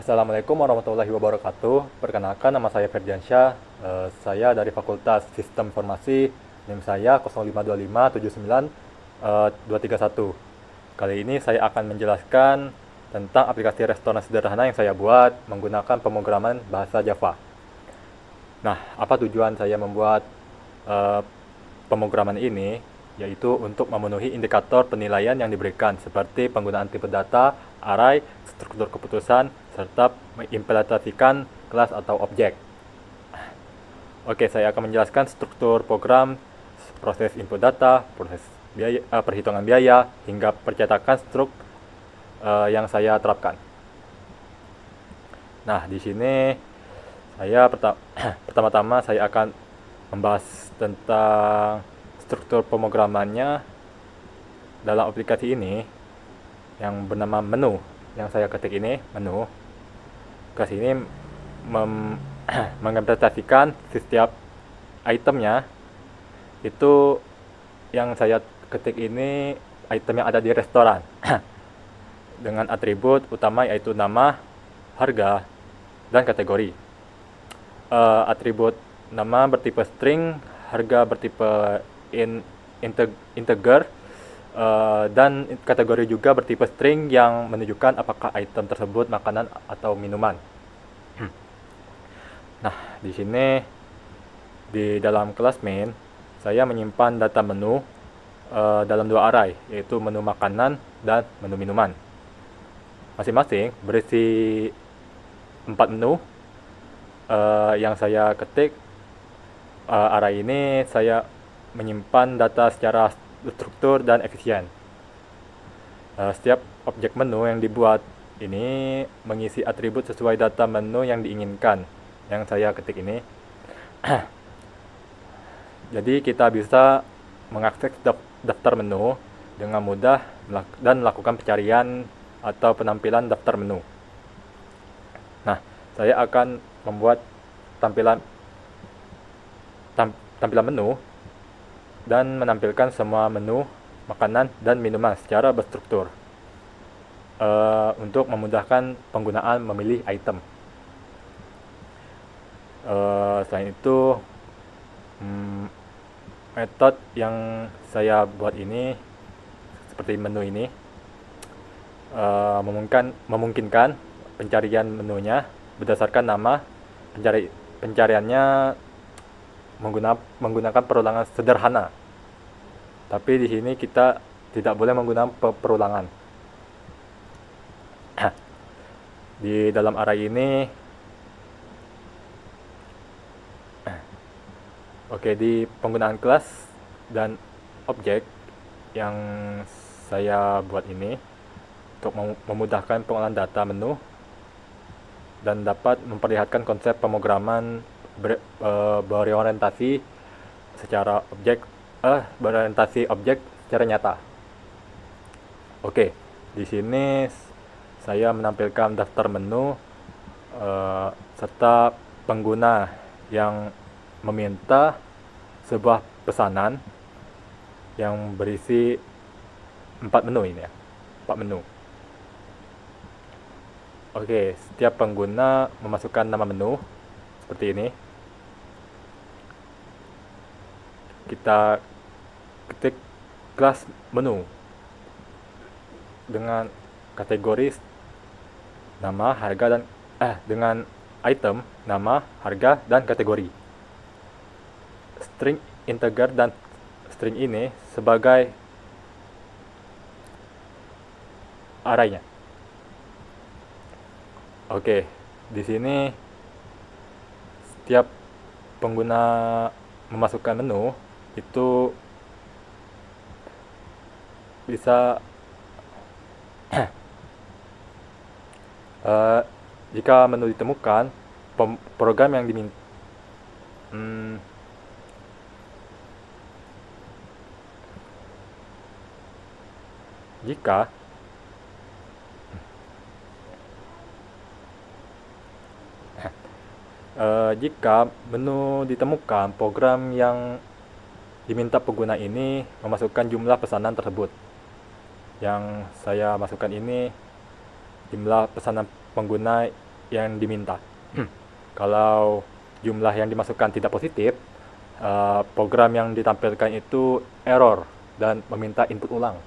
Assalamualaikum warahmatullahi wabarakatuh. Perkenalkan, nama saya Ferdiansyah. Saya dari Fakultas Sistem Informasi. NIM saya 052579231. Kali ini saya akan menjelaskan tentang aplikasi restoran sederhana yang saya buat menggunakan pemrograman bahasa Java. Nah, apa tujuan saya membuat eh, pemrograman ini? Yaitu untuk memenuhi indikator penilaian yang diberikan seperti penggunaan tipe data, array, struktur keputusan, serta mengimplementasikan kelas atau objek. Oke, saya akan menjelaskan struktur program, proses input data, proses perhitungan biaya, hingga percetakan struk yang saya terapkan. Nah, di sini saya pertama-tama saya akan membahas tentang struktur pemrogramannya dalam aplikasi ini yang bernama menu. Yang saya ketik ini menu. Ke sini mengimplementasikan setiap itemnya. Itu yang saya ketik ini item yang ada di restoran dengan atribut utama yaitu nama, harga, dan kategori. Atribut nama bertipe string, harga bertipe integer, dan kategori juga bertipe string yang menunjukkan apakah item tersebut makanan atau minuman. Nah, di sini di dalam kelas main saya menyimpan data menu dalam dua array, yaitu menu makanan dan menu minuman. Masing-masing berisi 4 menu. Yang saya ketik array ini saya menyimpan data secara struktur dan efisien. Setiap objek menu yang dibuat ini mengisi atribut sesuai data menu yang diinginkan, yang saya ketik ini. Jadi kita bisa mengakses daftar menu dengan mudah dan melakukan pencarian atau penampilan daftar menu. Nah, saya akan membuat tampilan menu dan menampilkan semua menu makanan dan minuman secara berstruktur untuk memudahkan penggunaan memilih item. Selain itu, metode yang saya buat ini seperti menu ini memungkinkan pencarian menunya berdasarkan nama. Pencariannya menggunakan perulangan sederhana. Tapi di sini kita tidak boleh menggunakan perulangan. Di dalam array ini, di penggunaan kelas dan objek yang saya buat ini untuk memudahkan pengolahan data menu dan dapat memperlihatkan konsep pemrograman berorientasi objek secara nyata. Oke, di sini saya menampilkan daftar menu serta pengguna yang meminta sebuah pesanan yang berisi 4 menu ini ya. 4 menu. Oke, setiap pengguna memasukkan nama menu seperti ini. Kita ketik kelas menu dengan kategori nama, harga, dan dengan item, nama, harga, dan kategori. String integer dan string ini sebagai array-nya. Oke, di sini setiap pengguna memasukkan menu itu bisa jika menu ditemukan, program yang diminta jika jika menu ditemukan, program yang diminta pengguna ini memasukkan jumlah pesanan tersebut. Yang saya masukkan ini jumlah pesanan pengguna yang diminta. Kalau jumlah yang dimasukkan tidak positif, program yang ditampilkan itu error dan meminta input ulang.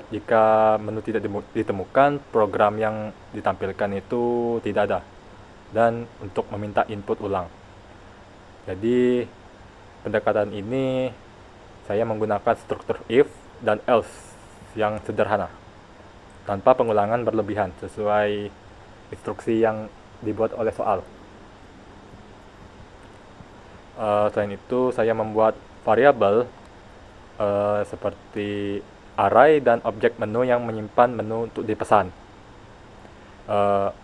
Jika menu tidak ditemukan, program yang ditampilkan itu tidak ada, dan untuk meminta input ulang. Jadi pendekatan ini saya menggunakan struktur if dan else yang sederhana tanpa pengulangan berlebihan sesuai instruksi yang dibuat oleh soal. Selain itu saya membuat variabel seperti array dan objek menu yang menyimpan menu untuk dipesan.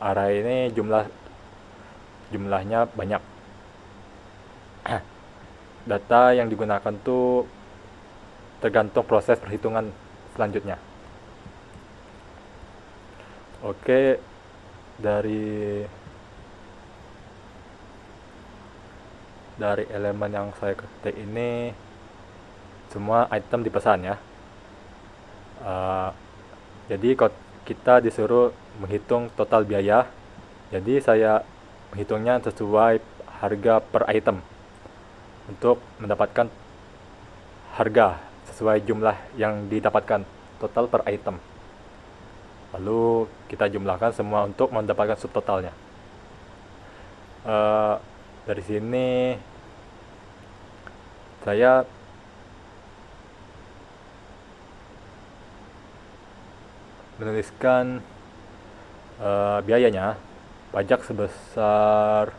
Array ini jumlahnya banyak. Data yang digunakan tuh tergantung proses perhitungan selanjutnya. Oke, dari elemen yang saya ketik ini semua item dipesan ya. Jadi kita disuruh menghitung total biaya, jadi saya menghitungnya sesuai harga per item untuk mendapatkan harga sesuai jumlah yang didapatkan total per item. Lalu kita jumlahkan semua untuk mendapatkan subtotalnya. Dari sini saya menuliskan biayanya, pajak sebesar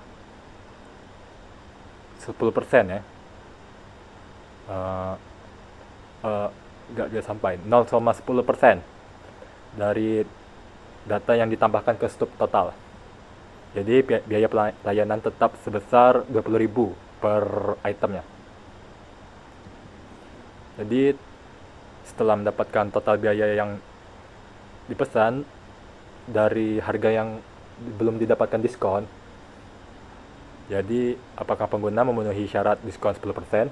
10% ya. Nggak bisa sampai 0,10% dari data yang ditambahkan ke subtotal. Jadi biaya pelayanan tetap sebesar 20.000 per itemnya. Jadi setelah mendapatkan total biaya yang dipesan dari harga yang belum didapatkan diskon, jadi apakah pengguna memenuhi syarat diskon 10%?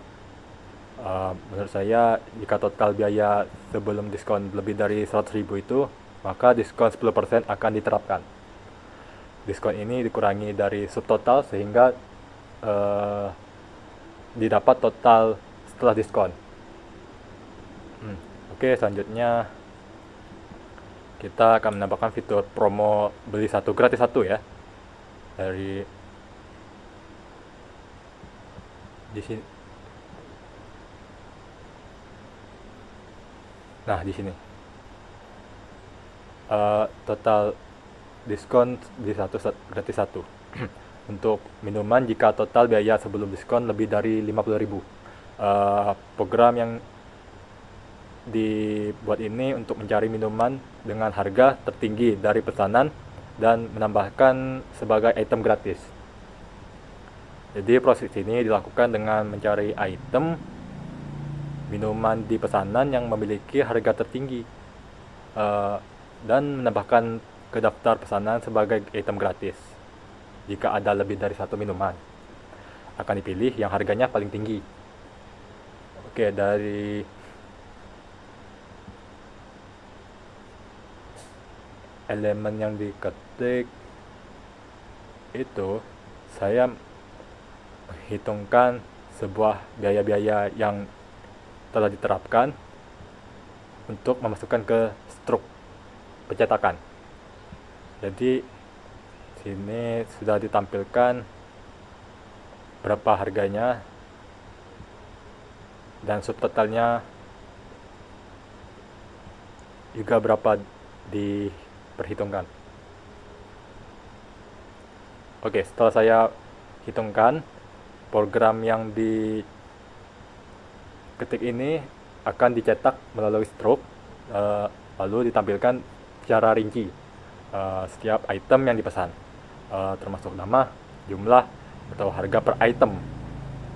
Menurut saya, jika total biaya sebelum diskon lebih dari 100.000 itu, maka diskon 10% akan diterapkan. Diskon ini dikurangi dari subtotal sehingga didapat total setelah diskon. Oke, selanjutnya kita akan menambahkan fitur promo beli satu gratis satu ya. Dari di sini. Nah, di sini. Total diskon beli satu gratis satu. Untuk minuman jika total biaya sebelum diskon lebih dari 50.000. Program yang dibuat ini untuk mencari minuman dengan harga tertinggi dari pesanan dan menambahkan sebagai item gratis. Jadi proses ini dilakukan dengan mencari item minuman di pesanan yang memiliki harga tertinggi dan menambahkan ke daftar pesanan sebagai item gratis. Jika ada lebih dari satu minuman, akan dipilih yang harganya paling tinggi. Oke, dari elemen yang diketik itu saya menghitungkan sebuah biaya-biaya yang telah diterapkan untuk memasukkan ke struk pencetakan. Jadi sini sudah ditampilkan berapa harganya dan subtotalnya juga berapa diperhitungkan. Oke, setelah saya hitungkan, program yang diketik ini akan dicetak melalui struk, lalu ditampilkan secara rinci setiap item yang dipesan, termasuk nama, jumlah, atau harga per item,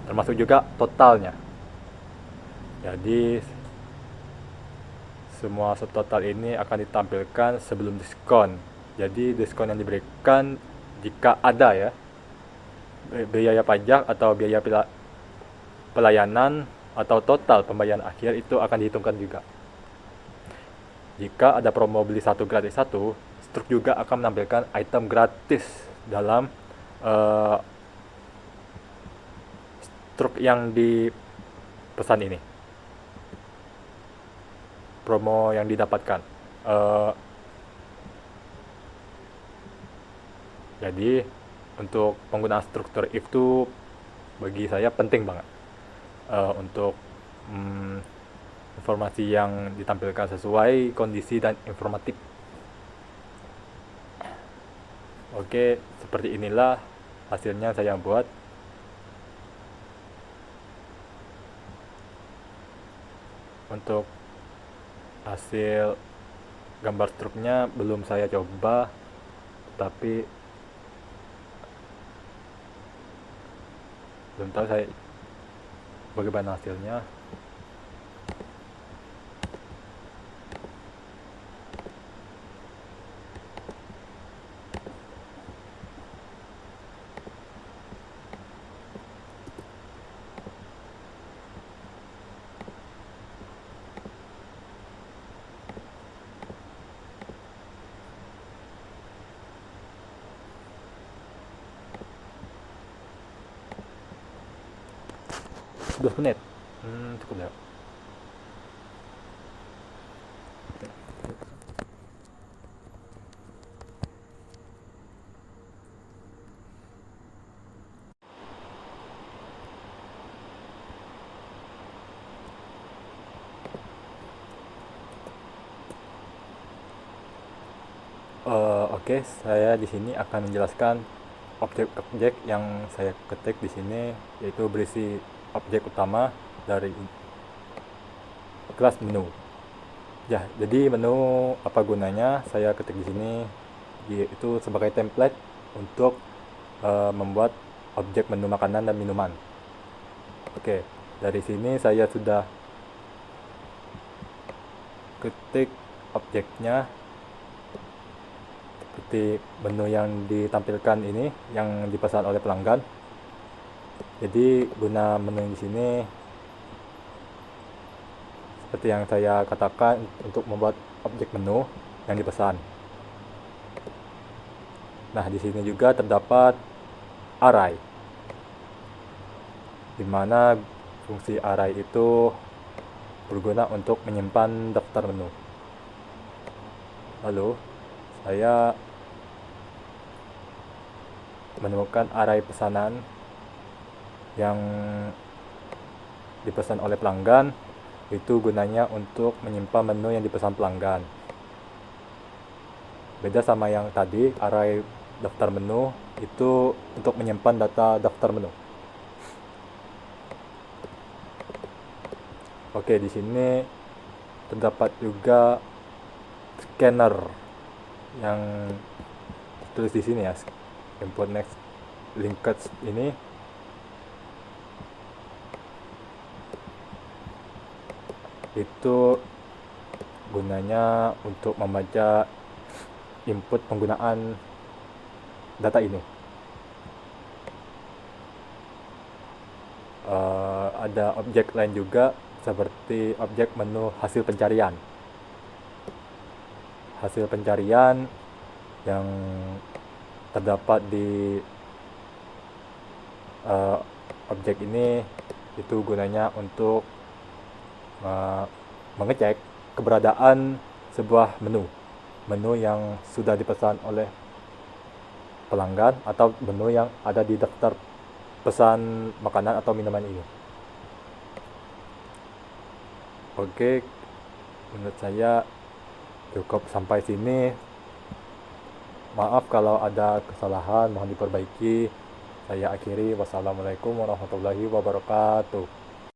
termasuk juga totalnya. Jadi semua subtotal ini akan ditampilkan sebelum diskon. Jadi diskon yang diberikan jika ada ya, biaya pajak atau biaya pelayanan atau total pembayaran akhir itu akan dihitungkan juga. Jika ada promo beli satu gratis satu, Struk juga akan menampilkan item gratis dalam struk yang dipesan ini, promo yang didapatkan. Jadi untuk penggunaan struktur if itu bagi saya penting banget untuk informasi yang ditampilkan sesuai kondisi dan informatif. Oke, seperti inilah hasilnya saya buat. Untuk hasil gambar struknya belum saya coba, tapi belum tahu saya bagaimana hasilnya. Sudah menit. Cukup ya. Oke, saya di sini akan menjelaskan objek-objek yang saya ketik di sini, yaitu berisi objek utama dari kelas menu. Ya, jadi menu apa gunanya saya ketik di sini, yaitu sebagai template untuk membuat objek menu makanan dan minuman. Oke, dari sini saya sudah ketik objeknya seperti menu yang ditampilkan ini yang dipesan oleh pelanggan. Jadi guna menu di sini seperti yang saya katakan untuk membuat objek menu yang dipesan. Nah, di sini juga terdapat array, di mana fungsi array itu berguna untuk menyimpan daftar menu. Lalu saya menemukan array pesanan yang dipesan oleh pelanggan, itu gunanya untuk menyimpan menu yang dipesan pelanggan. Beda sama yang tadi, array daftar menu itu untuk menyimpan data daftar menu. Oke, di sini terdapat juga scanner yang tulis di sini ya, import next linked ini. Itu gunanya untuk membaca input penggunaan data ini. Ada objek lain juga seperti objek menu hasil pencarian. Hasil pencarian yang terdapat di objek ini itu gunanya untuk mengecek keberadaan sebuah menu yang sudah dipesan oleh pelanggan atau menu yang ada di daftar pesan makanan atau minuman ini. Oke, menurut saya cukup sampai sini. Maaf kalau ada kesalahan, mohon diperbaiki. Saya akhiri. Wassalamualaikum warahmatullahi wabarakatuh.